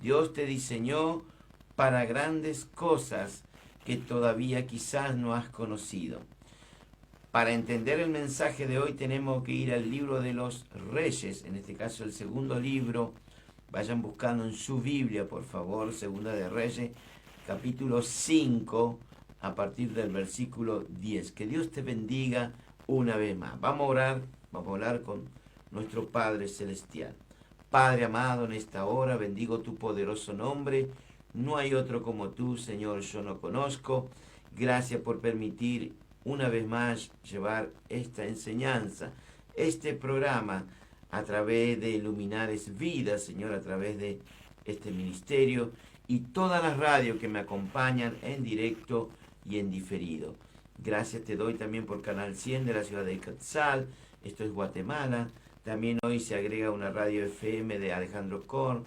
Dios te diseñó para grandes cosas que todavía quizás no has conocido. Para entender el mensaje de hoy tenemos que ir al libro de los Reyes, en este caso el segundo libro. Vayan buscando en su Biblia, por favor, Segunda de Reyes, capítulo 5, a partir del versículo 10. Que Dios te bendiga una vez más. Vamos a orar con nuestro Padre Celestial. Padre amado, en esta hora bendigo tu poderoso nombre. No hay otro como tú, Señor, yo no conozco. Gracias por permitir una vez más llevar esta enseñanza, este programa, a través de Iluminares Vidas, Señor, a través de este ministerio y todas las radios que me acompañan en directo y en diferido. Gracias te doy también por Canal 100 de la ciudad de Quetzal, esto es Guatemala. También hoy se agrega una radio FM de Alejandro Korn,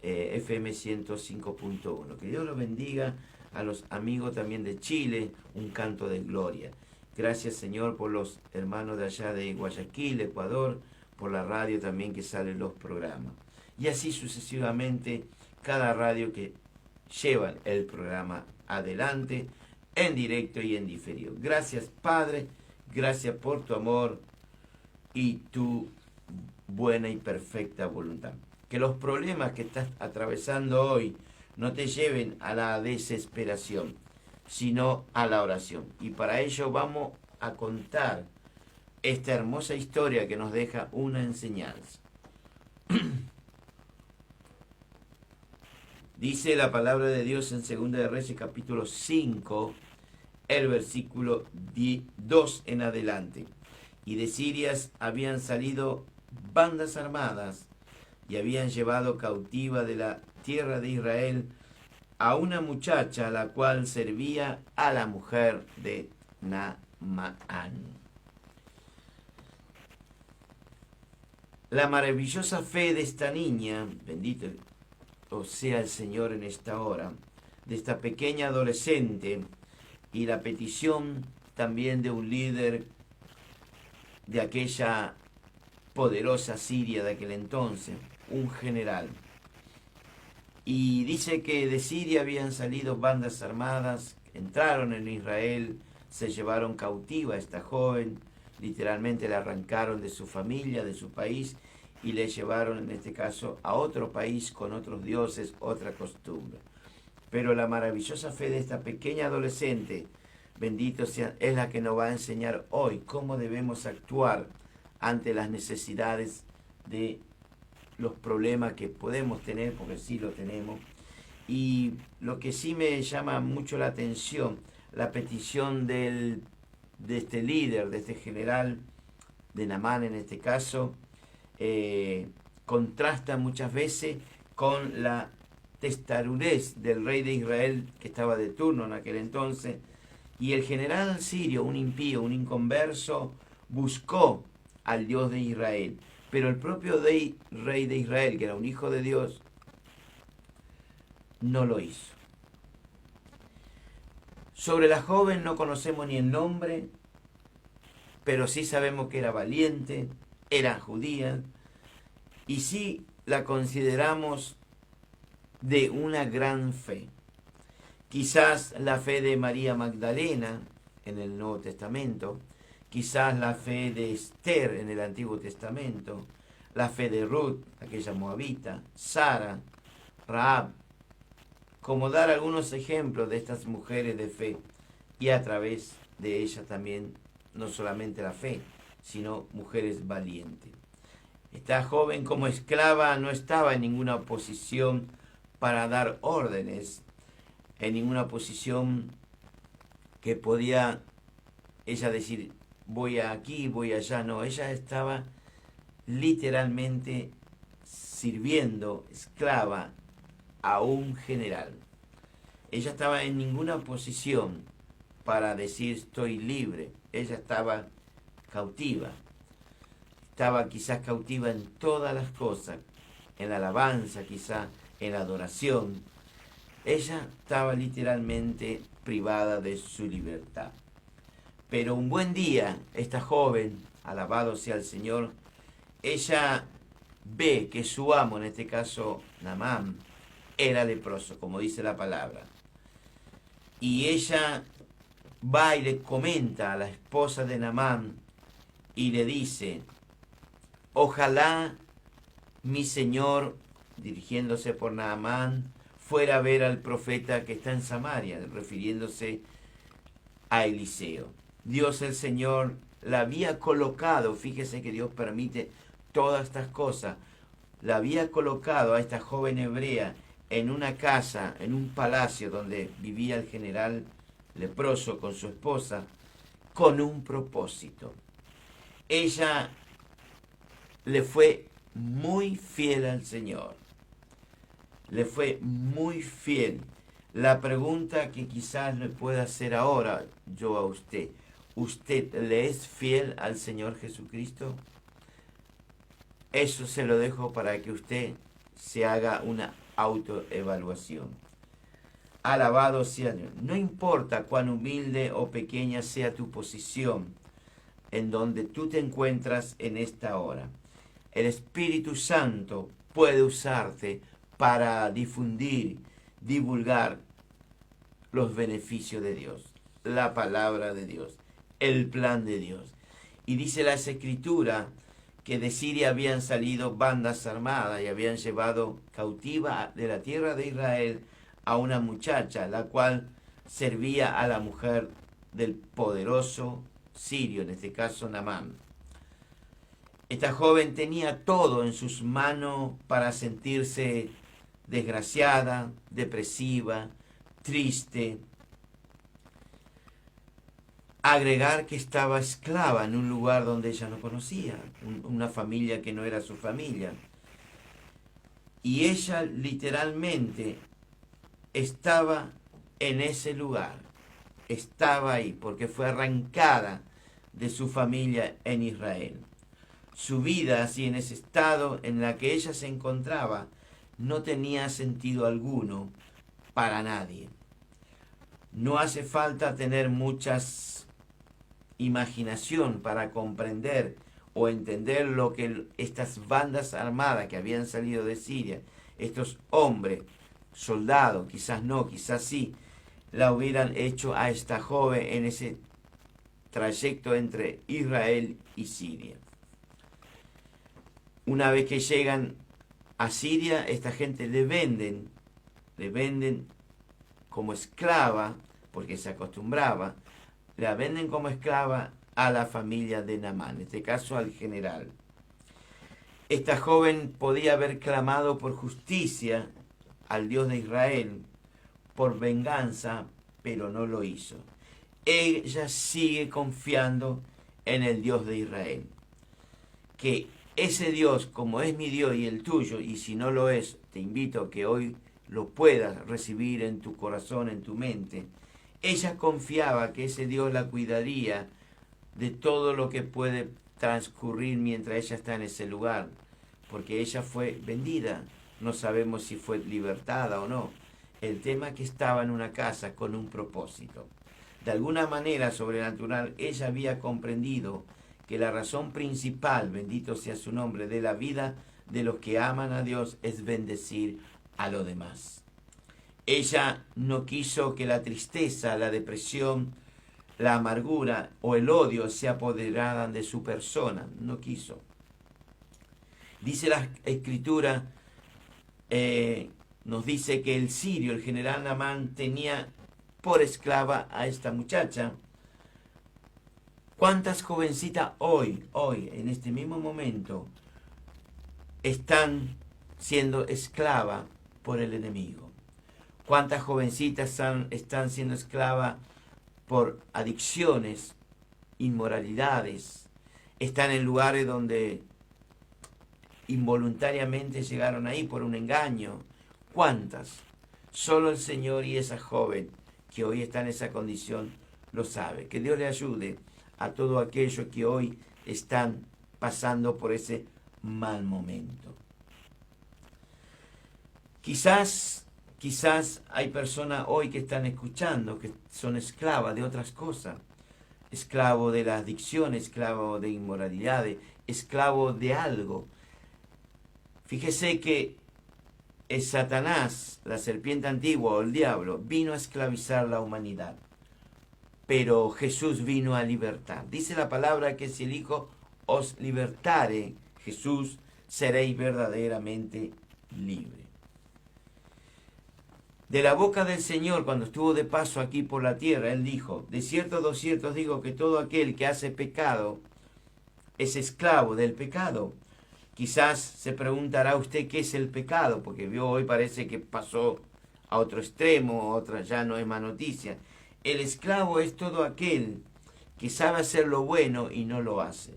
FM 105.1. Que Dios los bendiga a los amigos también de Chile, un canto de gloria. Gracias, Señor, por los hermanos de allá de Guayaquil, Ecuador, por la radio también que salen los programas. Y así sucesivamente, cada radio que llevan el programa adelante, en directo y en diferido. Gracias, Padre, gracias por tu amor y tu buena y perfecta voluntad. Que los problemas que estás atravesando hoy no te lleven a la desesperación, sino a la oración. Y para ello vamos a contar esta hermosa historia que nos deja una enseñanza. Dice la palabra de Dios en Segunda de Reyes capítulo 5, el versículo 2 en adelante. Y de Siria habían salido bandas armadas y habían llevado cautiva de la tierra de Israel a una muchacha la cual servía a la mujer de Naamán. La maravillosa fe de esta niña, bendito sea el Señor en esta hora, de esta pequeña adolescente, y la petición también de un líder de aquella poderosa Siria de aquel entonces, un general. Y dice que de Siria habían salido bandas armadas, entraron en Israel, se llevaron cautiva a esta joven, literalmente la arrancaron de su familia, de su país, y le llevaron en este caso a otro país con otros dioses, otra costumbre. Pero la maravillosa fe de esta pequeña adolescente, bendito sea, es la que nos va a enseñar hoy cómo debemos actuar ante las necesidades de los problemas que podemos tener, porque sí lo tenemos. Y lo que sí me llama mucho la atención, la petición de este líder, de este general, de Naamán en este caso, contrasta muchas veces con la testarudez del rey de Israel que estaba de turno en aquel entonces. Y el general sirio, un impío, un inconverso, buscó al Dios de Israel. Pero el propio rey de Israel, que era un hijo de Dios, no lo hizo. Sobre la joven no conocemos ni el nombre, pero sí sabemos que era valiente, era judía, y sí la consideramos de una gran fe. Quizás la fe de María Magdalena en el Nuevo Testamento, quizás la fe de Esther en el Antiguo Testamento, la fe de Ruth, aquella moabita, Sara, Rahab, como dar algunos ejemplos de estas mujeres de fe, y a través de ellas también no solamente la fe, sino mujeres valientes. Esta joven como esclava no estaba en ninguna posición para dar órdenes, en ninguna posición que podía ella decir voy aquí, voy allá. No, ella estaba literalmente sirviendo, esclava, a un general. Ella estaba en ninguna posición para decir estoy libre. Ella estaba cautiva. Estaba quizás cautiva en todas las cosas, en la alabanza quizás, en la adoración. Ella estaba literalmente privada de su libertad. Pero un buen día, esta joven, alabado sea el Señor, ella ve que su amo, en este caso Naamán, era leproso, como dice la palabra. Y ella va y le comenta a la esposa de Naamán y le dice, ojalá mi señor, dirigiéndose por Naamán, fuera a ver al profeta que está en Samaria, refiriéndose a Eliseo. Dios el Señor la había colocado, fíjese que Dios permite todas estas cosas, la había colocado a esta joven hebrea en una casa, en un palacio donde vivía el general leproso con su esposa, con un propósito. Ella le fue muy fiel al Señor. Le fue muy fiel. La pregunta que quizás le pueda hacer ahora yo a usted, ¿usted le es fiel al Señor Jesucristo? Eso se lo dejo para que usted se haga una autoevaluación. Alabado sea Dios. No importa cuán humilde o pequeña sea tu posición en donde tú te encuentras en esta hora. El Espíritu Santo puede usarte para difundir, divulgar los beneficios de Dios, la palabra de Dios, el plan de Dios. Y dice las Escrituras que de Siria habían salido bandas armadas y habían llevado cautiva de la tierra de Israel a una muchacha, la cual servía a la mujer del poderoso sirio, en este caso Naamán. Esta joven tenía todo en sus manos para sentirse desgraciada, depresiva, triste. Agregar que estaba esclava en un lugar donde ella no conocía, una familia que no era su familia. Y ella literalmente estaba en ese lugar, estaba ahí porque fue arrancada de su familia en Israel. Su vida, así en ese estado en la que ella se encontraba, no tenía sentido alguno para nadie. No hace falta tener muchas imaginación para comprender o entender lo que estas bandas armadas que habían salido de Siria, estos hombres, soldados, quizás no, quizás sí, la hubieran hecho a esta joven en ese trayecto entre Israel y Siria. Una vez que llegan a Siria, esta gente le venden como esclava, porque se acostumbraba, la venden como esclava a la familia de Naamán, en este caso al general. Esta joven podía haber clamado por justicia al Dios de Israel, por venganza, pero no lo hizo. Ella sigue confiando en el Dios de Israel. Que ese Dios, como es mi Dios y el tuyo, y si no lo es, te invito a que hoy lo puedas recibir en tu corazón, en tu mente. Ella confiaba que ese Dios la cuidaría de todo lo que puede transcurrir mientras ella está en ese lugar, porque ella fue vendida. No sabemos si fue libertada o no. El tema es que estaba en una casa con un propósito. De alguna manera sobrenatural, ella había comprendido que la razón principal, bendito sea su nombre, de la vida de los que aman a Dios es bendecir a los demás. Ella no quiso que la tristeza, la depresión, la amargura o el odio se apoderaran de su persona. No quiso. Dice la Escritura, nos dice que el sirio, el general Naamán, tenía por esclava a esta muchacha. ¿Cuántas jovencitas hoy, en este mismo momento, están siendo esclavas por el enemigo? ¿Cuántas jovencitas están siendo esclavas por adicciones, inmoralidades? Están en lugares donde involuntariamente llegaron ahí por un engaño. ¿Cuántas? Solo el Señor y esa joven que hoy está en esa condición lo sabe. Que Dios le ayude a todos aquellos que hoy están pasando por ese mal momento. Quizás hay personas hoy que están escuchando que son esclavas de otras cosas. Esclavo de la adicción, esclavo de inmoralidades, esclavo de algo. Fíjese que es Satanás, la serpiente antigua o el diablo, vino a esclavizar la humanidad. Pero Jesús vino a libertar. Dice la palabra que si el Hijo os libertare, Jesús, seréis verdaderamente libre. De la boca del Señor, cuando estuvo de paso aquí por la tierra, Él dijo, de cierto os digo que todo aquel que hace pecado es esclavo del pecado. Quizás se preguntará usted qué es el pecado, porque vio hoy parece que pasó a otro extremo, otra ya no es más noticia. El esclavo es todo aquel que sabe hacer lo bueno y no lo hace.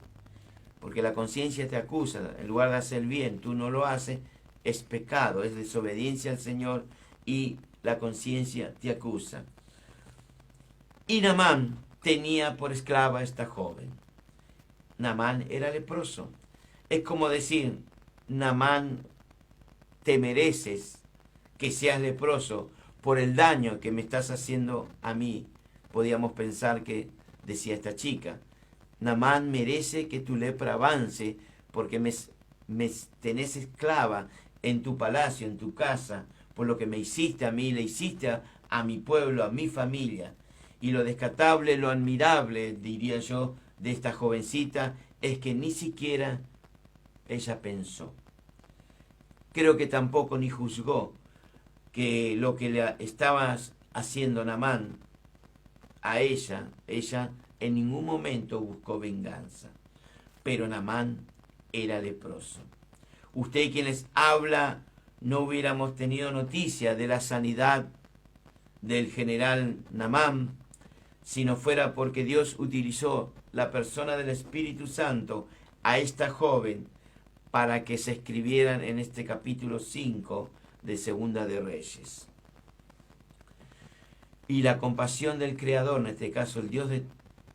Porque la conciencia te acusa, en lugar de hacer bien, tú no lo haces, es pecado, es desobediencia al Señor y la conciencia te acusa. Y Naamán tenía por esclava a esta joven. Naamán era leproso. Es como decir, Naamán, te mereces que seas leproso por el daño que me estás haciendo a mí. Podíamos pensar que decía esta chica. Naamán merece que tu lepra avance porque me tenés esclava en tu palacio, en tu casa, por lo que me hiciste a mí, le hiciste a mi pueblo, a mi familia. Y lo descatable, lo admirable, diría yo, de esta jovencita es que ni siquiera ella pensó. Creo que tampoco ni juzgó que lo que le estaba haciendo Naamán a ella en ningún momento buscó venganza. Pero Naamán era leproso. Usted quien les habla, no hubiéramos tenido noticia de la sanidad del general Naamán si no fuera porque Dios utilizó la persona del Espíritu Santo a esta joven para que se escribieran en este capítulo 5 de Segunda de Reyes. Y la compasión del Creador, en este caso el Dios de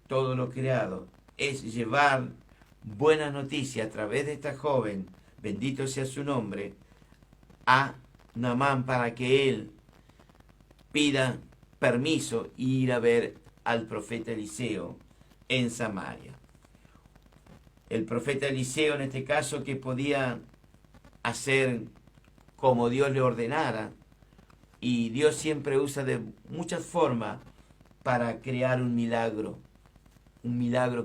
todo lo creado, es llevar buena noticia a través de esta joven, bendito sea su nombre, a Naamán para que él pida permiso e ir a ver al profeta Eliseo en Samaria. El profeta Eliseo, en este caso, que podía hacer como Dios le ordenara, y Dios siempre usa de muchas formas para crear un milagro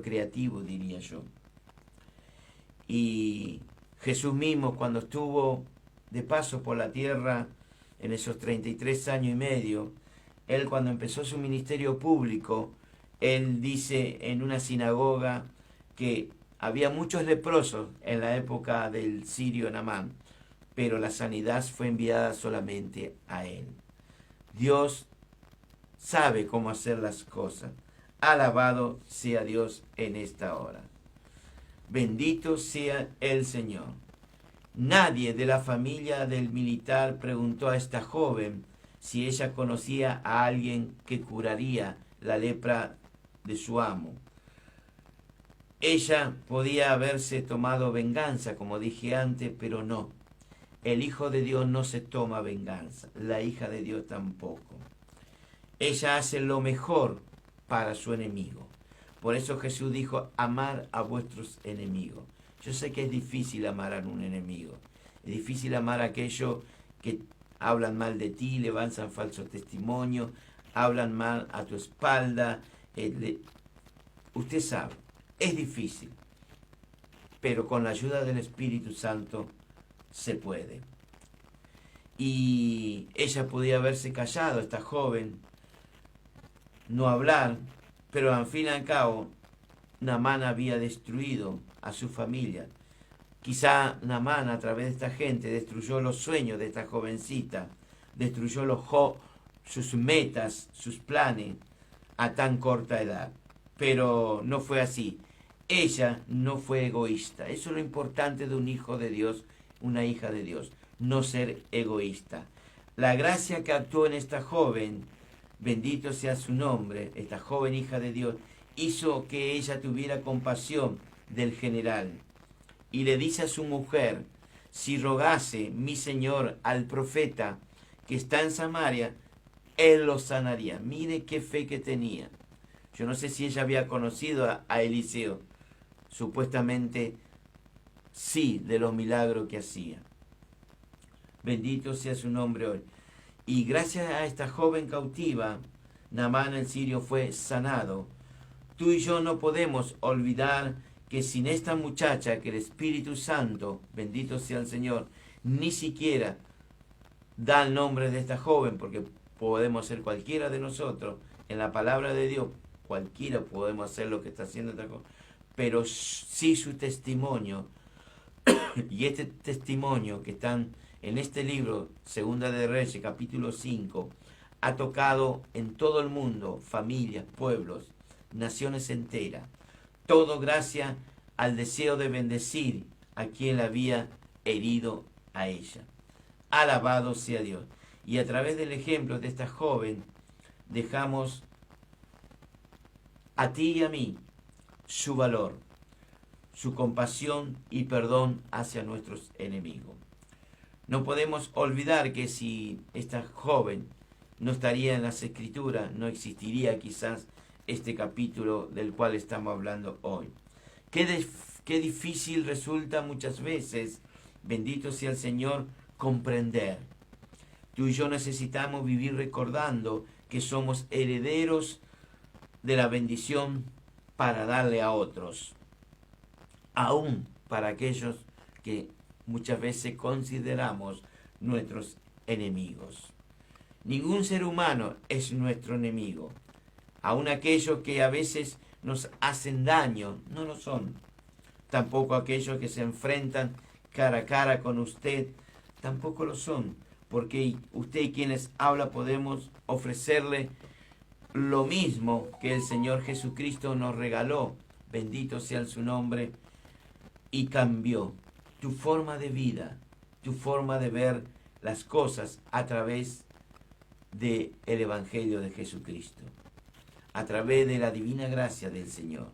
creativo, diría yo. Y Jesús mismo, cuando estuvo de paso por la tierra en esos 33 años y medio, él cuando empezó su ministerio público, él dice en una sinagoga que había muchos leprosos en la época del sirio Naamán, pero la sanidad fue enviada solamente a él. Dios sabe cómo hacer las cosas. Alabado sea Dios en esta hora. Bendito sea el Señor. Nadie de la familia del militar preguntó a esta joven si ella conocía a alguien que curaría la lepra de su amo. Ella podía haberse tomado venganza, como dije antes, pero no. El Hijo de Dios no se toma venganza, la hija de Dios tampoco. Ella hace lo mejor para su enemigo. Por eso Jesús dijo, amar a vuestros enemigos. Yo sé que es difícil amar a un enemigo. Es difícil amar a aquellos que hablan mal de ti, levantan falsos testimonios, hablan mal a tu espalda. Usted sabe, es difícil. Pero con la ayuda del Espíritu Santo se puede. Y ella podía haberse callado, esta joven, no hablar, pero al fin y al cabo, Naamán había destruido a su familia. Quizá Naamán, a través de esta gente, destruyó los sueños de esta jovencita, destruyó sus metas, sus planes a tan corta edad. Pero no fue así. Ella no fue egoísta. Eso es lo importante de un hijo de Dios, una hija de Dios, no ser egoísta. La gracia que actuó en esta joven, bendito sea su nombre, esta joven hija de Dios, hizo que ella tuviera compasión del general. Y le dice a su mujer, si rogase mi señor al profeta que está en Samaria, él lo sanaría. Mire qué fe que tenía. Yo no sé si ella había conocido a Eliseo. Supuestamente sí, de los milagros que hacía. Bendito sea su nombre hoy. Y gracias a esta joven cautiva, Naamán el sirio fue sanado. Tú y yo no podemos olvidar que sin esta muchacha, que el Espíritu Santo, bendito sea el Señor, ni siquiera da el nombre de esta joven, porque podemos ser cualquiera de nosotros, en la palabra de Dios, cualquiera podemos hacer lo que está haciendo esta joven, pero sí su testimonio, y este testimonio que están en este libro, Segunda de Reyes, capítulo 5, ha tocado en todo el mundo, familias, pueblos, naciones enteras, todo gracias al deseo de bendecir a quien la había herido a ella. Alabado sea Dios. Y a través del ejemplo de esta joven, dejamos a ti y a mí su valor, su compasión y perdón hacia nuestros enemigos. No podemos olvidar que si esta joven no estaría en las Escrituras, no existiría quizás este capítulo del cual estamos hablando hoy. Qué difícil resulta muchas veces, bendito sea el Señor, comprender. Tú y yo necesitamos vivir recordando que somos herederos de la bendición para darle a otros, aún para aquellos que muchas veces consideramos nuestros enemigos. Ningún ser humano es nuestro enemigo. Aún aquellos que a veces nos hacen daño, no lo son. Tampoco aquellos que se enfrentan cara a cara con usted, tampoco lo son. Porque usted y quienes habla podemos ofrecerle lo mismo que el Señor Jesucristo nos regaló. Bendito sea su nombre. Y cambió tu forma de vida, tu forma de ver las cosas a través del Evangelio de Jesucristo, a través de la divina gracia del Señor.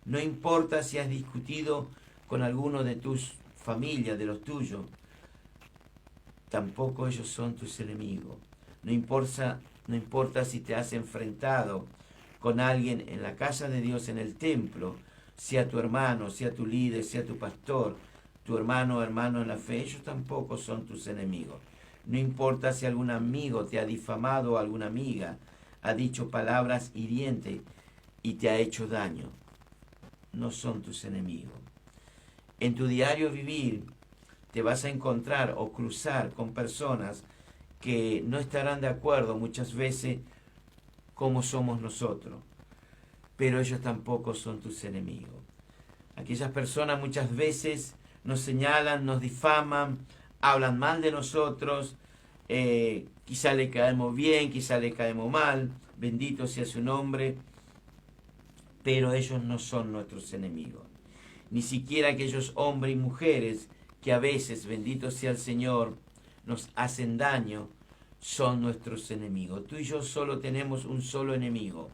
No importa si has discutido con alguno de tus familias, de los tuyos, tampoco ellos son tus enemigos. No importa si te has enfrentado con alguien en la casa de Dios, en el templo, sea tu hermano, sea tu líder, sea tu pastor, tu hermano o hermano en la fe, ellos tampoco son tus enemigos. No importa si algún amigo te ha difamado o alguna amiga ha dicho palabras hirientes y te ha hecho daño, no son tus enemigos. En tu diario vivir te vas a encontrar o cruzar con personas que no estarán de acuerdo muchas veces como somos nosotros, pero ellos tampoco son tus enemigos. Aquellas personas muchas veces nos señalan, nos difaman, hablan mal de nosotros, quizá le caemos bien, quizá le caemos mal, bendito sea su nombre, pero ellos no son nuestros enemigos. Ni siquiera aquellos hombres y mujeres que a veces, bendito sea el Señor, nos hacen daño, son nuestros enemigos. Tú y yo solo tenemos un solo enemigo,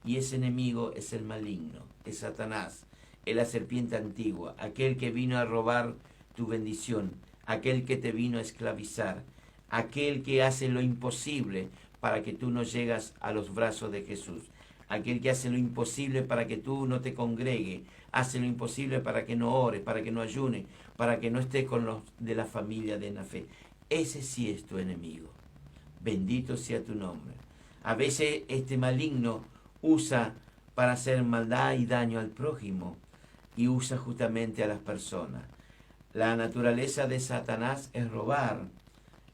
y ese enemigo es el maligno, es Satanás, es la serpiente antigua, aquel que vino a robar tu bendición, aquel que te vino a esclavizar, aquel que hace lo imposible para que tú no llegas a los brazos de Jesús, aquel que hace lo imposible para que tú no te congregues, hace lo imposible para que no ores, para que no ayunes, para que no estés con los de la familia de la fe. Ese sí es tu enemigo. Bendito sea tu nombre. A veces este maligno usa para hacer maldad y daño al prójimo y usa justamente a las personas. La naturaleza de Satanás es robar,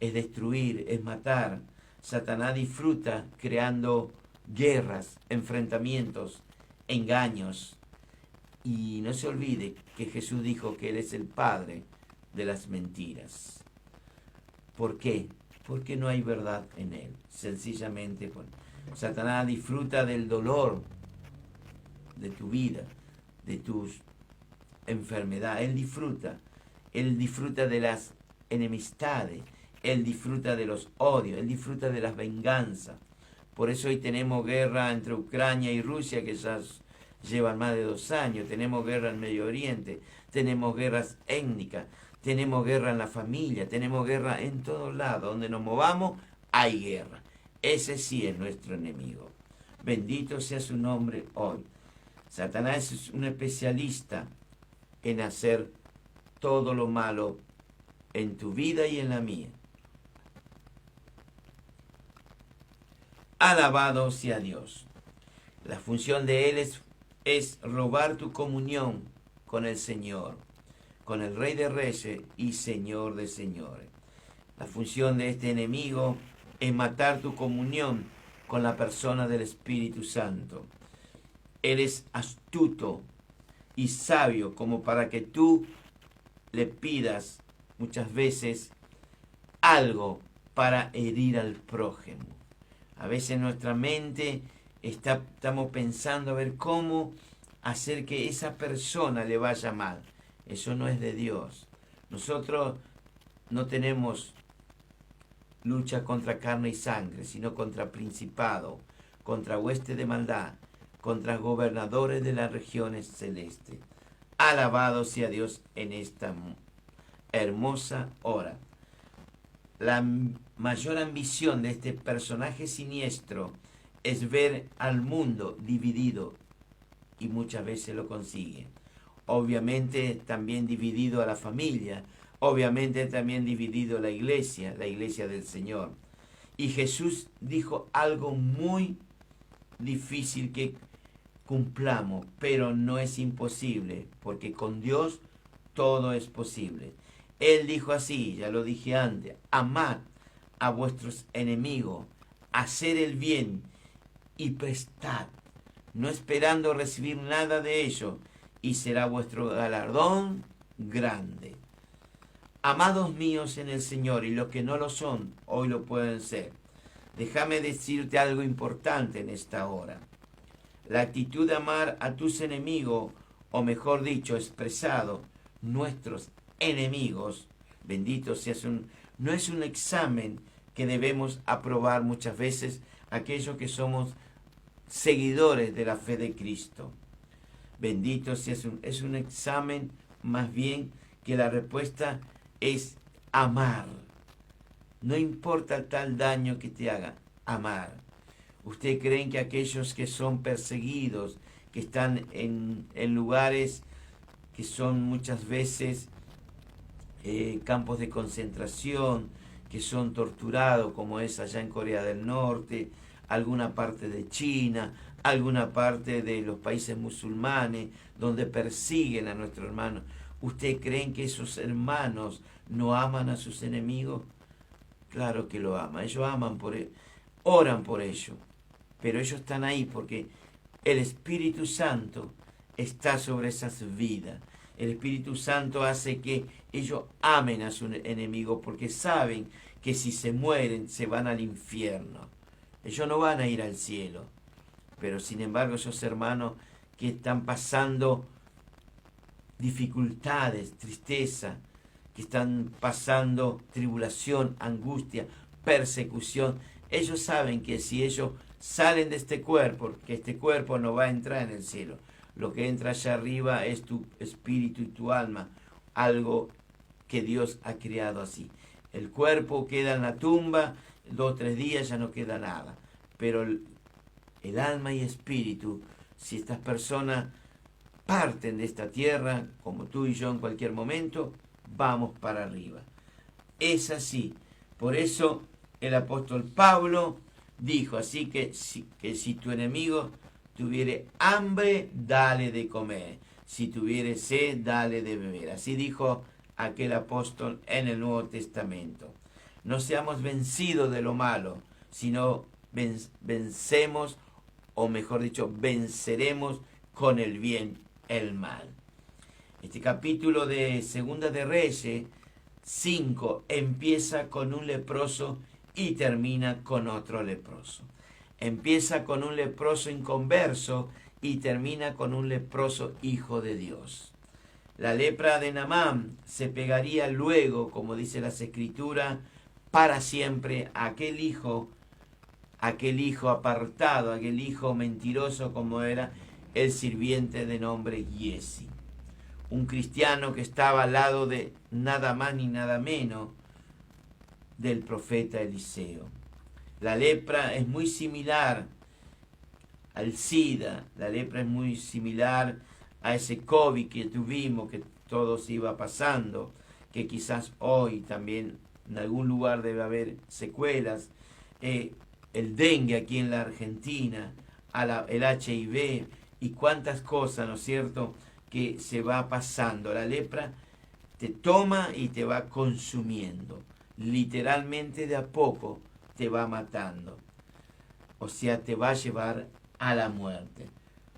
es destruir, es matar. Satanás disfruta creando guerras, enfrentamientos, engaños. Y no se olvide que Jesús dijo que Él es el padre de las mentiras. ¿Por qué? Porque no hay verdad en Él. Sencillamente, Satanás disfruta del dolor de tu vida, de tus enfermedades. Él disfruta de las enemistades, Él disfruta de los odios, Él disfruta de las venganzas. Por eso hoy tenemos guerra entre Ucrania y Rusia, que ya llevan más de 2 años. Tenemos guerra en Medio Oriente, tenemos guerras étnicas, tenemos guerra en la familia, tenemos guerra en todos lados. Donde nos movamos, hay guerra. Ese sí es nuestro enemigo. Bendito sea su nombre hoy. Satanás es un especialista en hacer todo lo malo en tu vida y en la mía. Alabado sea Dios. La función de él es robar tu comunión con el Señor, con el Rey de Reyes y Señor de Señores. La función de este enemigo es matar tu comunión con la persona del Espíritu Santo. Él es astuto y sabio como para que tú le pidas muchas veces algo para herir al prójimo. A veces nuestra mente estamos pensando a ver cómo hacer que esa persona le vaya mal. Eso no es de Dios. Nosotros no tenemos lucha contra carne y sangre, sino contra principado, contra hueste de maldad, contra gobernadores de las regiones celestes. Alabado sea Dios en esta hermosa hora. La mayor ambición de este personaje siniestro es ver al mundo dividido, y muchas veces lo consigue. Obviamente también dividido a la familia, obviamente también dividido la iglesia del Señor. Y Jesús dijo algo muy difícil que cumplamos, pero no es imposible, porque con Dios todo es posible. Él dijo así, ya lo dije antes: amad a vuestros enemigos, hacer el bien y prestad, no esperando recibir nada de ello, y será vuestro galardón grande. Amados míos en el Señor, y los que no lo son, hoy lo pueden ser. Déjame decirte algo importante en esta hora. La actitud de amar a tus enemigos, o mejor dicho, expresado, nuestros enemigos, bendito seas, no es un examen que debemos aprobar muchas veces aquellos que somos seguidores de la fe de Cristo. Bendito seas, es un examen más bien que la respuesta es amar. No importa tal daño que te haga, amar. ¿Ustedes creen que aquellos que son perseguidos, que están en lugares que son muchas veces campos de concentración, que son torturados, como es allá en Corea del Norte, alguna parte de China, alguna parte de los países musulmanes, donde persiguen a nuestros hermanos? ¿Ustedes creen que esos hermanos no aman a sus enemigos? Claro que lo aman. Ellos aman por él, oran por ellos, pero ellos están ahí porque el Espíritu Santo está sobre esas vidas. El Espíritu Santo hace que ellos amen a su enemigo, porque saben que si se mueren se van al infierno. Ellos no van a ir al cielo. Pero sin embargo, esos hermanos que están pasando dificultades, tristeza, que están pasando tribulación, angustia, persecución, ellos saben que si ellos salen de este cuerpo, que este cuerpo no va a entrar en el cielo. Lo que entra allá arriba es tu espíritu y tu alma, algo que Dios ha creado así. El cuerpo queda en la tumba, 2 o 3 días ya no queda nada. Pero el alma y espíritu, si estas personas parten de esta tierra, como tú y yo en cualquier momento, vamos para arriba. Es así. Por eso el apóstol Pablo dijo así que si tu enemigo tuviere hambre, dale de comer. Si tuviere sed, dale de beber. Así dijo aquel apóstol en el Nuevo Testamento. No seamos vencidos de lo malo, sino vencemos, o mejor dicho, venceremos con el bien el mal. Este capítulo de Segunda de Reyes 5 empieza con un leproso y termina con otro leproso. Empieza con un leproso inconverso y termina con un leproso hijo de Dios. La lepra de Naamán se pegaría luego, como dice las Escrituras, para siempre a aquel hijo apartado, aquel hijo mentiroso como era el sirviente de nombre Giezi. Un cristiano que estaba al lado de nada más ni nada menos del profeta Eliseo. La lepra es muy similar al SIDA, la lepra es muy similar a ese COVID que tuvimos, que todos iba pasando, que quizás hoy también en algún lugar debe haber secuelas. el dengue aquí en la Argentina, el HIV y cuántas cosas, ¿no es cierto?, que se va pasando. La lepra te toma y te va consumiendo. Literalmente de a poco te va matando. O sea, te va a llevar a la muerte.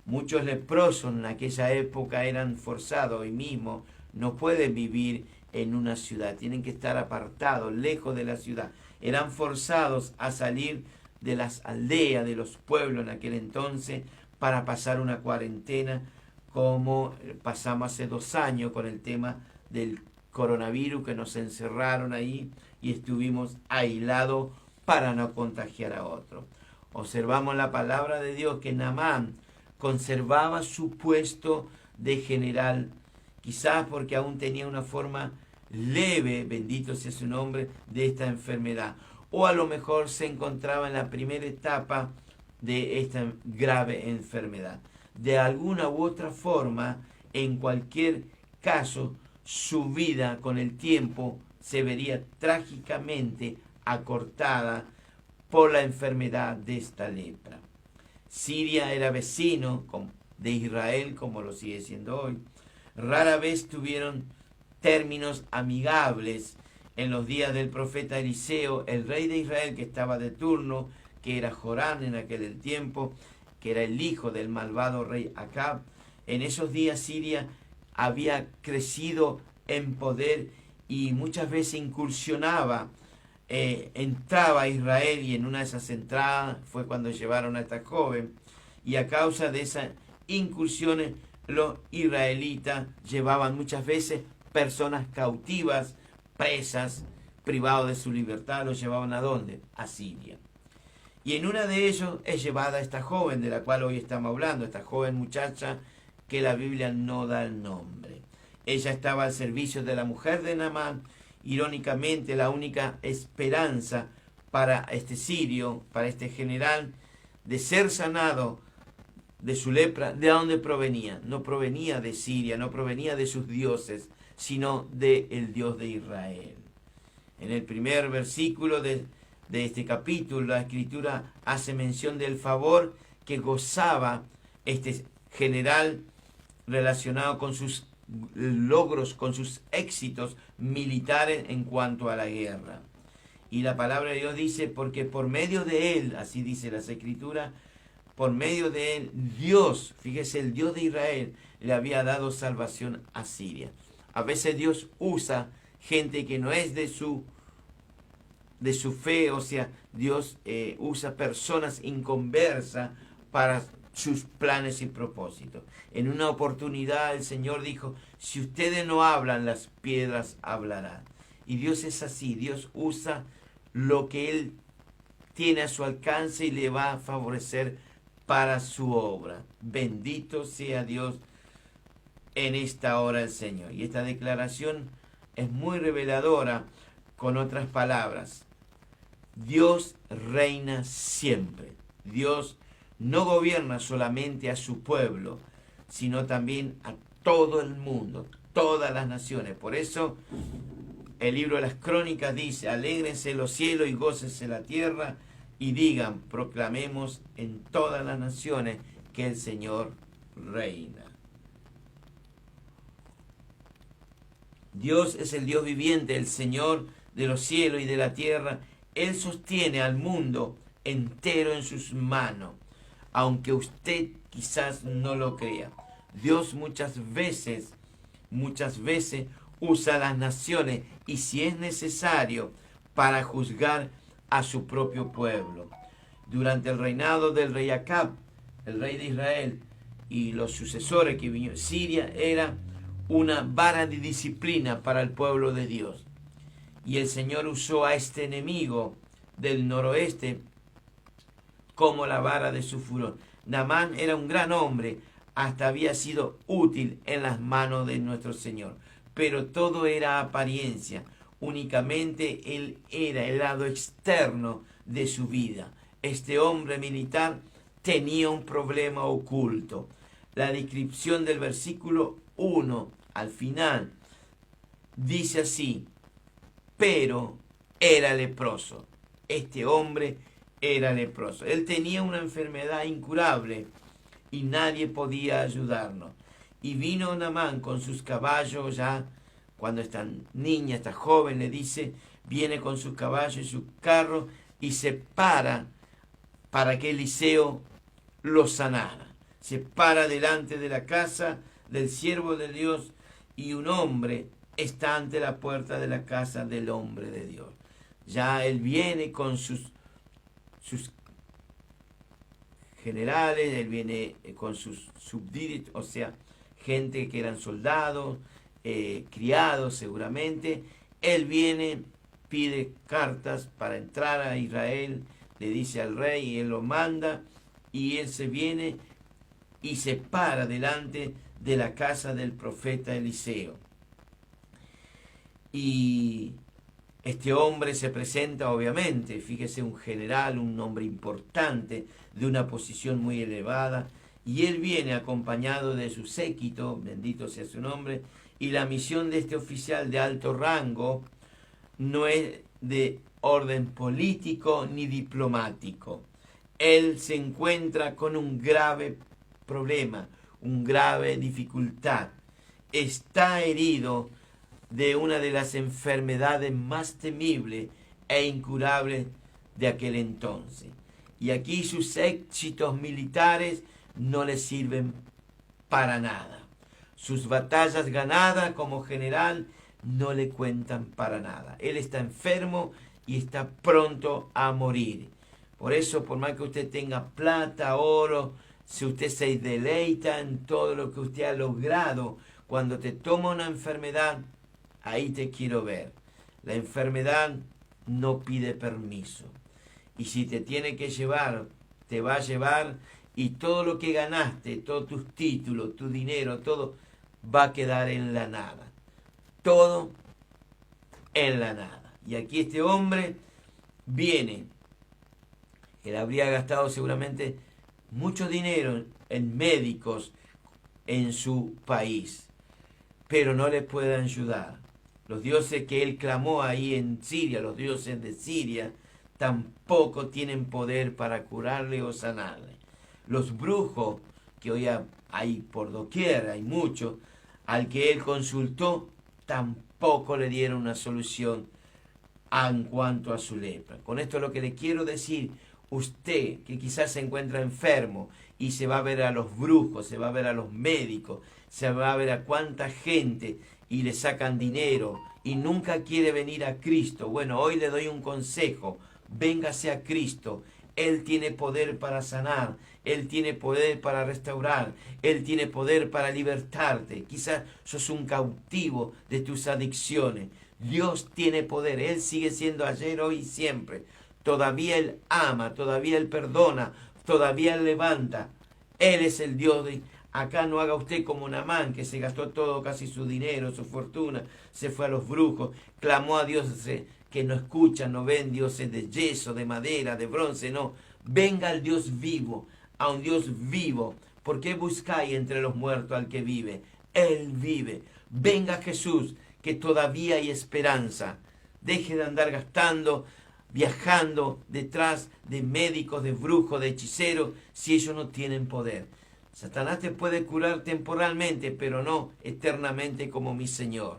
Muchos leprosos en aquella época eran forzados, hoy mismo no pueden vivir en una ciudad, tienen que estar apartados, lejos de la ciudad. Eran forzados a salir de las aldeas, de los pueblos en aquel entonces, para pasar una cuarentena, como pasamos hace 2 años con el tema del coronavirus, que nos encerraron ahí y estuvimos aislados para no contagiar a otros. Observamos la palabra de Dios que Naamán conservaba su puesto de general, quizás porque aún tenía una forma leve, bendito sea su nombre, de esta enfermedad. O a lo mejor se encontraba en la primera etapa de esta grave enfermedad. De alguna u otra forma, en cualquier caso, su vida con el tiempo se vería trágicamente acortada por la enfermedad de esta lepra. Siria era vecino de Israel, como lo sigue siendo hoy. Rara vez tuvieron términos amigables. En los días del profeta Eliseo, el rey de Israel que estaba de turno, que era Jorán en aquel tiempo, que era el hijo del malvado rey Acab, en esos días Siria había crecido en poder y muchas veces incursionaba, entraba a Israel, y en una de esas entradas fue cuando llevaron a esta joven, y a causa de esas incursiones los israelitas llevaban muchas veces personas cautivas, presas, privados de su libertad. Los llevaban ¿a dónde? A Siria. Y en una de ellos es llevada esta joven de la cual hoy estamos hablando, esta joven muchacha que la Biblia no da el nombre. Ella estaba al servicio de la mujer de Naamán. Irónicamente, la única esperanza para este sirio, para este general, de ser sanado de su lepra, ¿de dónde provenía? No provenía de Siria, no provenía de sus dioses, sino del Dios de Israel. En el primer versículo de este capítulo, la Escritura hace mención del favor que gozaba este general relacionado con sus logros, con sus éxitos militares en cuanto a la guerra. Y la palabra de Dios dice, porque por medio de él, así dice las Escrituras, por medio de él, Dios, fíjese, el Dios de Israel, le había dado salvación a Siria. A veces Dios usa gente que no es de su fe, o sea, Dios usa personas inconversas para sus planes y propósitos. En una oportunidad el Señor dijo, si ustedes no hablan, las piedras hablarán. Y Dios es así, Dios usa lo que Él tiene a su alcance y le va a favorecer para su obra. Bendito sea Dios en esta hora el Señor. Y esta declaración es muy reveladora. Con otras palabras, Dios reina siempre. Dios no gobierna solamente a su pueblo, sino también a todo el mundo, todas las naciones. Por eso el libro de las Crónicas dice, alégrense los cielos y gócense la tierra, y digan, proclamemos en todas las naciones que el Señor reina. Dios es el Dios viviente, el Señor de los cielos y de la tierra. Él sostiene al mundo entero en sus manos, aunque usted quizás no lo crea. Dios muchas veces usa las naciones, y si es necesario, para juzgar a su propio pueblo. Durante el reinado del rey Acab, el rey de Israel, y los sucesores que vinieron, Siria era una vara de disciplina para el pueblo de Dios. Y el Señor usó a este enemigo del noroeste como la vara de su furor. Naamán era un gran hombre, hasta había sido útil en las manos de nuestro Señor. Pero todo era apariencia. Únicamente él era el lado externo de su vida. Este hombre militar tenía un problema oculto. La descripción del versículo 1 al final dice así: pero era leproso. Este hombre era leproso. Él tenía una enfermedad incurable y nadie podía ayudarlo. Y vino Naamán con sus caballos ya, cuando esta niña, esta joven le dice, viene con sus caballos y su carro y se para que Eliseo lo sanara. Se para delante de la casa del siervo de Dios y un hombre está ante la puerta de la casa del hombre de Dios. Ya él viene con sus generales, él viene con sus subdíditos, o sea, gente que eran soldados, criados seguramente. Él viene, pide cartas para entrar a Israel, le dice al rey y él lo manda, y él se viene y se para delante de la casa del profeta Eliseo. Y este hombre se presenta, obviamente, fíjese, un general, un hombre importante, de una posición muy elevada, y él viene acompañado de su séquito, bendito sea su nombre, y la misión de este oficial de alto rango no es de orden político ni diplomático. Él se encuentra con un grave problema, una grave dificultad. Está herido de una de las enfermedades más temibles e incurables de aquel entonces. Y aquí sus éxitos militares no le sirven para nada. Sus batallas ganadas como general no le cuentan para nada. Él está enfermo y está pronto a morir. Por eso, por más que usted tenga plata, oro, si usted se deleita en todo lo que usted ha logrado, cuando te toma una enfermedad, ahí te quiero ver. La enfermedad no pide permiso. Y si te tiene que llevar, te va a llevar, y todo lo que ganaste, todos tus títulos, tu dinero, todo va a quedar en la nada. Todo en la nada. Y aquí este hombre viene. Él habría gastado seguramente mucho dinero en médicos en su país, pero no le pueden ayudar. Los dioses que él clamó ahí en Siria, los dioses de Siria, tampoco tienen poder para curarle o sanarle. Los brujos, que hoy hay por doquier, hay muchos, al que él consultó, tampoco le dieron una solución en cuanto a su lepra. Con esto lo que le quiero decir, usted que quizás se encuentra enfermo y se va a ver a los brujos, se va a ver a los médicos, se va a ver a cuánta gente y le sacan dinero y nunca quiere venir a Cristo. Bueno, hoy le doy un consejo, véngase a Cristo. Él tiene poder para sanar, Él tiene poder para restaurar, Él tiene poder para libertarte. Quizás sos un cautivo de tus adicciones. Dios tiene poder, Él sigue siendo ayer, hoy y siempre. Todavía Él ama, todavía Él perdona, todavía Él levanta. Él es el Dios de... Acá no haga usted como Naamán, que se gastó todo, casi su dinero, su fortuna, se fue a los brujos, clamó a Dios que no escuchan, no ven, dioses de yeso, de madera, de bronce, no. Venga al Dios vivo, a un Dios vivo. ¿Por qué buscáis entre los muertos al que vive? Él vive. Venga Jesús, que todavía hay esperanza. Deje de andar gastando, viajando detrás de médicos, de brujos, de hechiceros, si ellos no tienen poder. Satanás te puede curar temporalmente, pero no eternamente como mi Señor.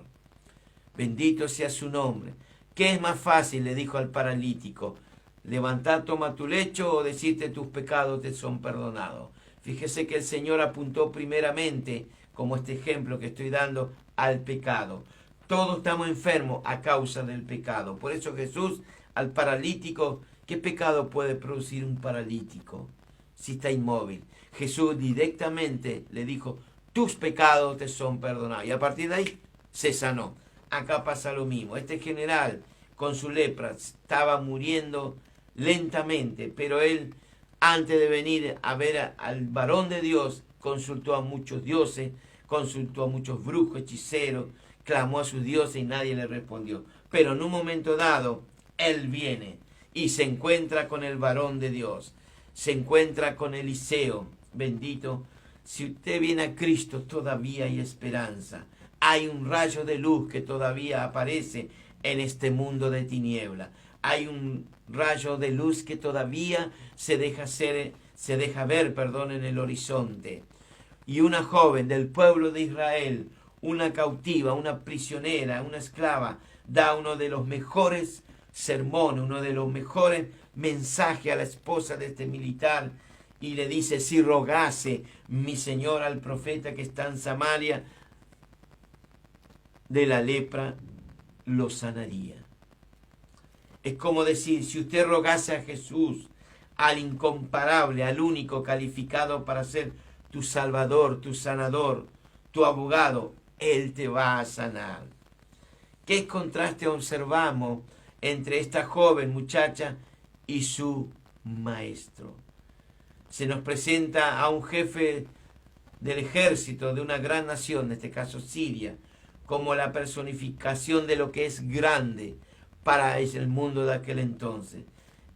Bendito sea su nombre. ¿Qué es más fácil? Le dijo al paralítico. Levantar, toma tu lecho o decirte tus pecados te son perdonados. Fíjese que el Señor apuntó primeramente, como este ejemplo que estoy dando, al pecado. Todos estamos enfermos a causa del pecado. Por eso Jesús al paralítico, ¿qué pecado puede producir un paralítico si está inmóvil? Jesús directamente le dijo, tus pecados te son perdonados. Y a partir de ahí se sanó. Acá pasa lo mismo. Este general con su lepra estaba muriendo lentamente, pero él, antes de venir a ver al varón de Dios, consultó a muchos dioses, consultó a muchos brujos, hechiceros, clamó a sus dioses y nadie le respondió. Pero en un momento dado, él viene y se encuentra con el varón de Dios, se encuentra con Eliseo. Bendito, si usted viene a Cristo, todavía hay esperanza. Hay un rayo de luz que todavía aparece en este mundo de tiniebla. hay un rayo de luz que todavía se deja ver, en el horizonte. Y una joven del pueblo de Israel, una cautiva, una prisionera, una esclava, da uno de los mejores sermones, uno de los mejores mensajes a la esposa de este militar, y le dice: si rogase mi señor al profeta que está en Samaria, de la lepra lo sanaría. Es como decir, si usted rogase a Jesús, al incomparable, al único calificado para ser tu salvador, tu sanador, tu abogado, Él te va a sanar. ¿Qué contraste observamos entre esta joven muchacha y su maestro? Se nos presenta a un jefe del ejército de una gran nación, en este caso Siria, como la personificación de lo que es grande para el mundo de aquel entonces.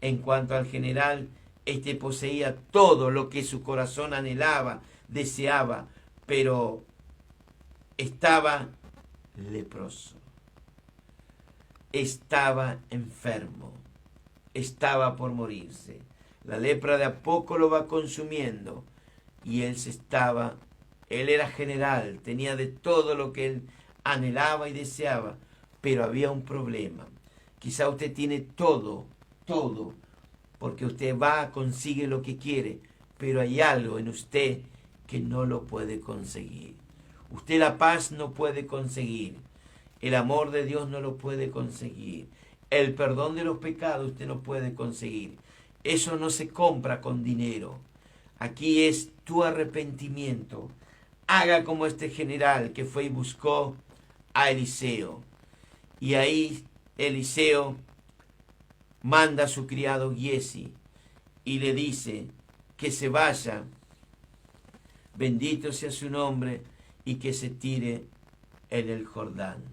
En cuanto al general, este poseía todo lo que su corazón anhelaba, deseaba, pero estaba leproso, estaba enfermo, estaba por morirse. La lepra de a poco lo va consumiendo y él era general, tenía de todo lo que él anhelaba y deseaba, pero había un problema. Quizá usted tiene todo, porque usted va, consigue lo que quiere, pero hay algo en usted que no lo puede conseguir. Usted la paz no puede conseguir, el amor de Dios no lo puede conseguir, el perdón de los pecados usted no puede conseguir. Eso no se compra con dinero. Aquí es tu arrepentimiento. Haga como este general que fue y buscó a Eliseo. Y ahí Eliseo manda a su criado Giesi y le dice que se vaya, bendito sea su nombre, y que se tire en el Jordán.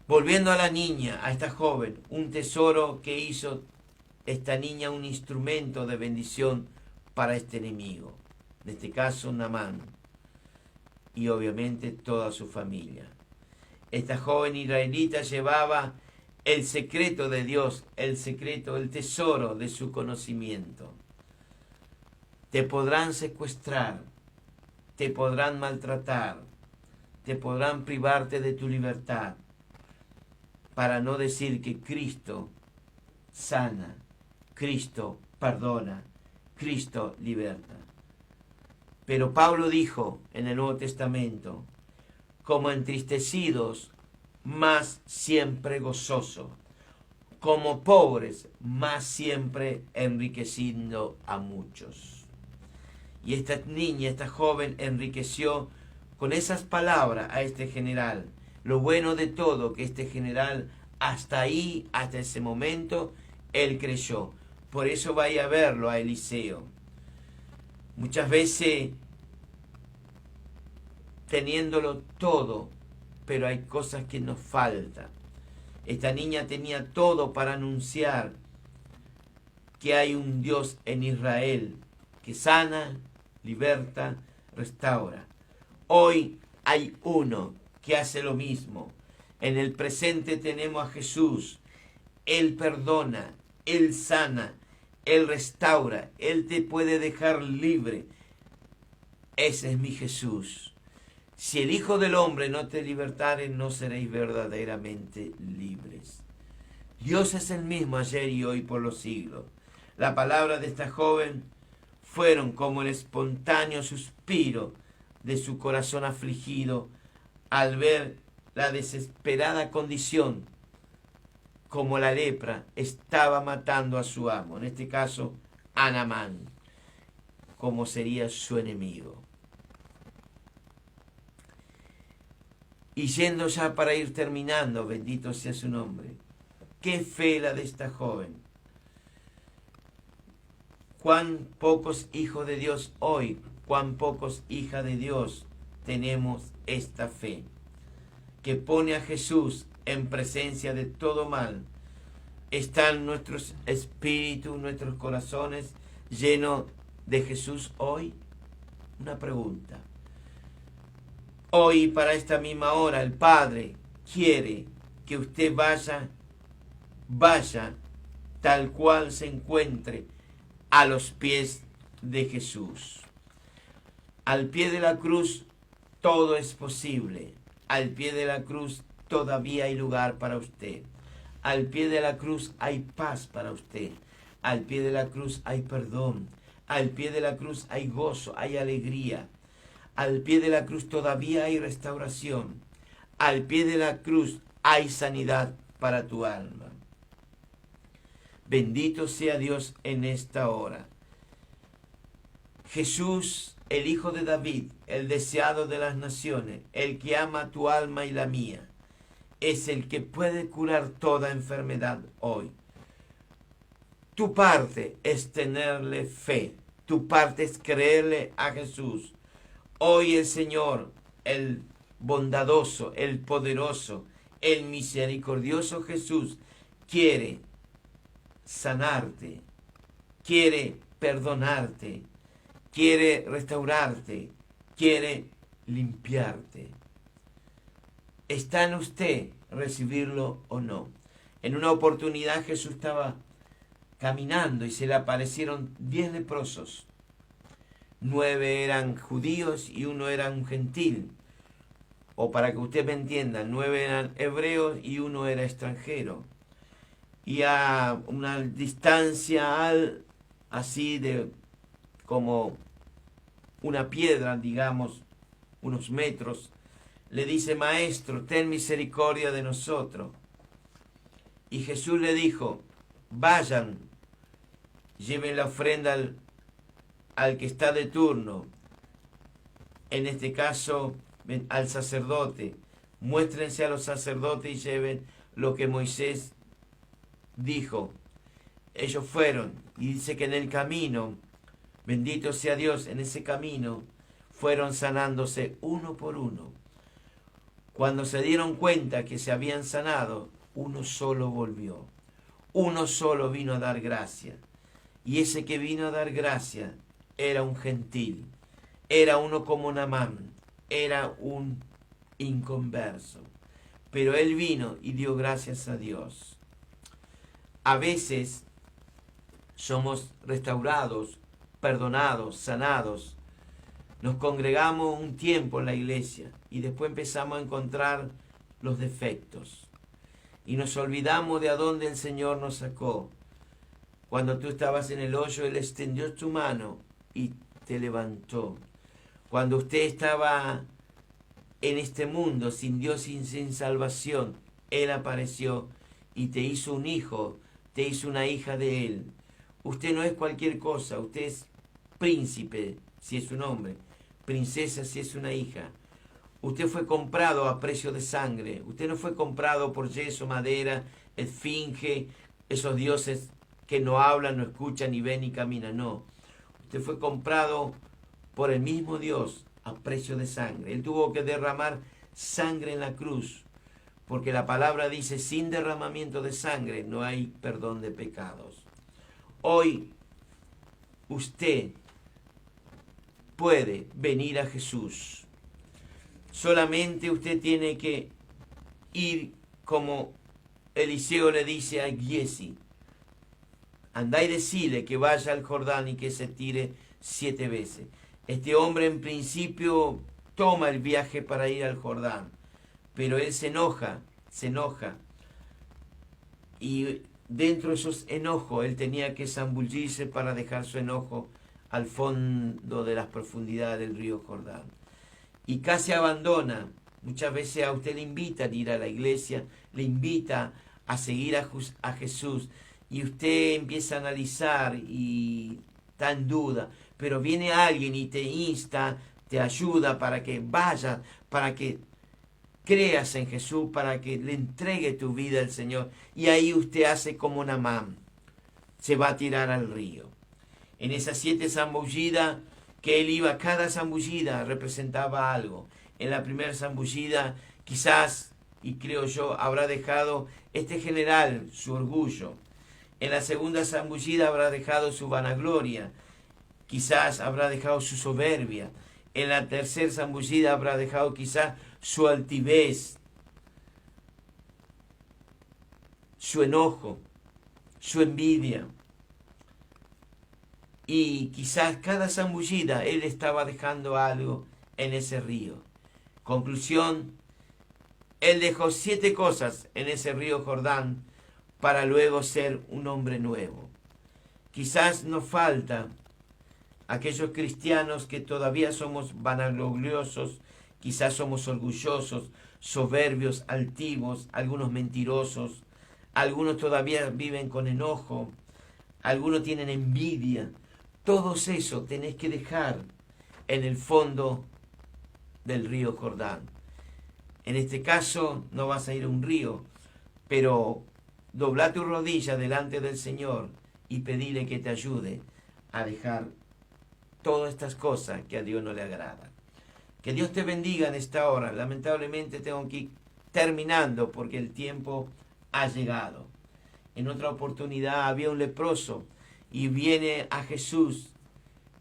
Volviendo a la niña, a esta joven, un tesoro que hizo esta niña, un instrumento de bendición para este enemigo, en este caso Naamán, y obviamente toda su familia. Esta joven israelita llevaba el secreto de Dios, el secreto, el tesoro de su conocimiento. Te podrán secuestrar, te podrán maltratar, te podrán privarte de tu libertad, para no decir que Cristo sana, Cristo perdona, Cristo liberta. Pero Pablo dijo en el Nuevo Testamento: como entristecidos, más siempre gozosos; como pobres, más siempre enriqueciendo a muchos. Y esta niña, esta joven, enriqueció con esas palabras a este general. Lo bueno de todo, que este general hasta ahí, hasta ese momento, él creyó. Por eso vaya a verlo a Eliseo. Muchas veces teniéndolo todo, pero hay cosas que nos faltan. Esta niña tenía todo para anunciar que hay un Dios en Israel que sana, liberta, restaura. Hoy hay uno que hace lo mismo. En el presente tenemos a Jesús. Él perdona, Él sana, Él restaura, Él te puede dejar libre. Ese es mi Jesús. Si el Hijo del Hombre no te libertare, no seréis verdaderamente libres. Dios es el mismo ayer y hoy por los siglos. La palabra de esta joven fueron como el espontáneo suspiro de su corazón afligido al ver la desesperada condición, como la lepra estaba matando a su amo, en este caso a Naamán, como sería su enemigo. Y yendo ya para ir terminando, bendito sea su nombre, qué fe la de esta joven. Cuán pocos hijos de Dios hoy, cuán pocos hijas de Dios tenemos esta fe, que pone a Jesús en presencia de todo mal. ¿Están nuestros espíritus, nuestros corazones llenos de Jesús hoy? Una pregunta. Hoy, para esta misma hora, el Padre quiere que usted vaya vaya tal cual se encuentre a los pies de Jesús. Al pie de la cruz todo es posible. Al pie de la cruz todavía hay lugar para usted. Al pie de la cruz hay paz para usted. Al pie de la cruz hay perdón. Al pie de la cruz hay gozo, hay alegría. Al pie de la cruz todavía hay restauración. Al pie de la cruz hay sanidad para tu alma. Bendito sea Dios en esta hora. Jesús, el Hijo de David, el deseado de las naciones, el que ama tu alma y la mía, es el que puede curar toda enfermedad hoy. Tu parte es tenerle fe. Tu parte es creerle a Jesús. Hoy el Señor, el bondadoso, el poderoso, el misericordioso Jesús, quiere sanarte, quiere perdonarte, quiere restaurarte, quiere limpiarte. Está en usted recibirlo o no. En una oportunidad Jesús estaba caminando y se le aparecieron 10 leprosos. 9 eran judíos y 1 era un gentil. O para que usted me entienda, 9 eran hebreos y 1 era extranjero. Y a una distancia así de como una piedra, digamos, unos metros, le dice: Maestro, ten misericordia de nosotros. Y Jesús le dijo: vayan, lleven la ofrenda al que está de turno, en este caso al sacerdote. Muéstrense a los sacerdotes y lleven lo que Moisés dijo. Ellos fueron, y dice que en el camino, bendito sea Dios, en ese camino fueron sanándose uno por uno. Cuando se dieron cuenta que se habían sanado, uno solo volvió. Uno solo vino a dar gracia. Y ese que vino a dar gracia era un gentil. Era uno como Naamán. Era un inconverso. Pero él vino y dio gracias a Dios. A veces somos restaurados, perdonados, sanados. Nos congregamos un tiempo en la iglesia y después empezamos a encontrar los defectos. Y nos olvidamos de a dónde el Señor nos sacó. Cuando tú estabas en el hoyo, Él extendió tu mano y te levantó. Cuando usted estaba en este mundo sin Dios y sin salvación, Él apareció y te hizo un hijo, te hizo una hija de Él. Usted no es cualquier cosa, usted es príncipe si es un hombre, princesa si es una hija. Usted fue comprado a precio de sangre. Usted no fue comprado por yeso, madera, esfinge, esos dioses que no hablan, no escuchan, ni ven, ni caminan. No. Usted fue comprado por el mismo Dios a precio de sangre. Él tuvo que derramar sangre en la cruz, porque la palabra dice: sin derramamiento de sangre no hay perdón de pecados. Hoy usted puede venir a Jesús. Solamente usted tiene que ir como Eliseo le dice a Giesi: andá y decile que vaya al Jordán y que se tire 7 veces. Este hombre en principio toma el viaje para ir al Jordán, pero él se enoja. Y dentro de esos enojos él tenía que zambullirse para dejar su enojo al fondo de las profundidades del río Jordán. Y casi abandona. Muchas veces a usted le invita a ir a la iglesia, le invita a seguir a Jesús, y usted empieza a analizar y está en duda, pero viene alguien y te insta, te ayuda para que vayas, para que creas en Jesús, para que le entregue tu vida al Señor, y ahí usted hace como Naamán, se va a tirar al río. En esas 7 zambullidas que él iba, cada zambullida representaba algo. En la primera zambullida, quizás, y creo yo, habrá dejado este general su orgullo. En la segunda zambullida habrá dejado su vanagloria. Quizás habrá dejado su soberbia. En la tercera zambullida habrá dejado quizás su altivez. su enojo, su envidia. Y quizás cada zambullida él estaba dejando algo en ese río. Conclusión, él dejó 7 cosas en ese río Jordán para luego ser un hombre nuevo. Quizás nos falta aquellos cristianos que todavía somos vanagloriosos, quizás somos orgullosos, soberbios, altivos, algunos mentirosos, algunos todavía viven con enojo, algunos tienen envidia. Todo eso tenés que dejar en el fondo del río Jordán. En este caso no vas a ir a un río, pero dobla tu rodilla delante del Señor y pedile que te ayude a dejar todas estas cosas que a Dios no le agradan. Que Dios te bendiga en esta hora. Lamentablemente tengo que ir terminando porque el tiempo ha llegado. En otra oportunidad había un leproso y viene a Jesús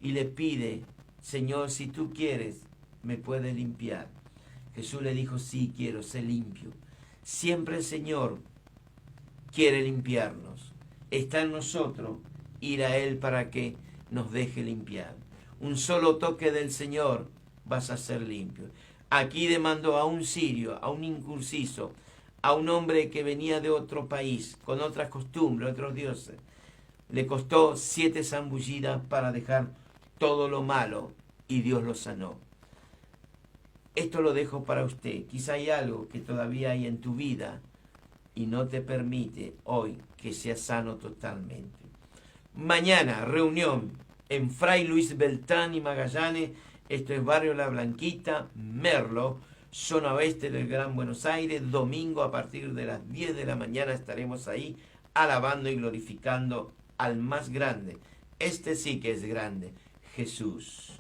y le pide, Señor, si tú quieres, me puedes limpiar. Jesús le dijo, sí, quiero ser limpio. Siempre el Señor quiere limpiarnos. Está en nosotros ir a Él para que nos deje limpiar. Un solo toque del Señor vas a ser limpio. Aquí demandó a un sirio, a un incircunciso, a un hombre que venía de otro país, con otras costumbres, otros dioses. Le costó 7 zambullidas para dejar todo lo malo y Dios lo sanó. Esto lo dejo para usted. Quizá hay algo que todavía hay en tu vida y no te permite hoy que seas sano totalmente. Mañana, reunión en Fray Luis Beltrán y Magallanes. Esto es Barrio La Blanquita, Merlo, zona oeste del Gran Buenos Aires. Domingo a partir de las 10 de la mañana estaremos ahí alabando y glorificando al más grande. Este sí que es grande, Jesús.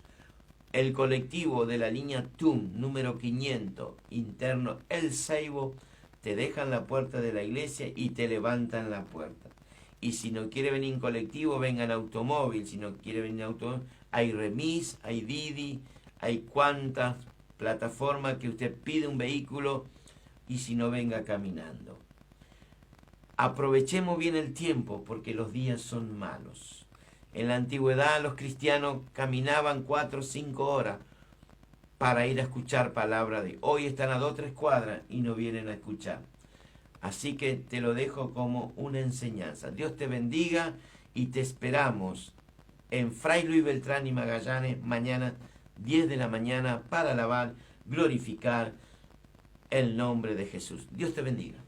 El colectivo de la línea TUM número 500, interno El Seibo, te dejan la puerta de la iglesia y te levantan la puerta. Y si no quiere venir en colectivo, venga en automóvil. Si no quiere venir en automóvil, hay remis, hay Didi, hay cuantas plataformas que usted pide un vehículo y si no, venga caminando. Aprovechemos bien el tiempo porque los días son malos. En la antigüedad los cristianos caminaban 4 o 5 horas para ir a escuchar palabra de Dios. Hoy están a 2 o 3 cuadras y no vienen a escuchar. Así que te lo dejo como una enseñanza. Dios te bendiga y te esperamos en Fray Luis Beltrán y Magallanes mañana 10 de la mañana para alabar, glorificar el nombre de Jesús. Dios te bendiga.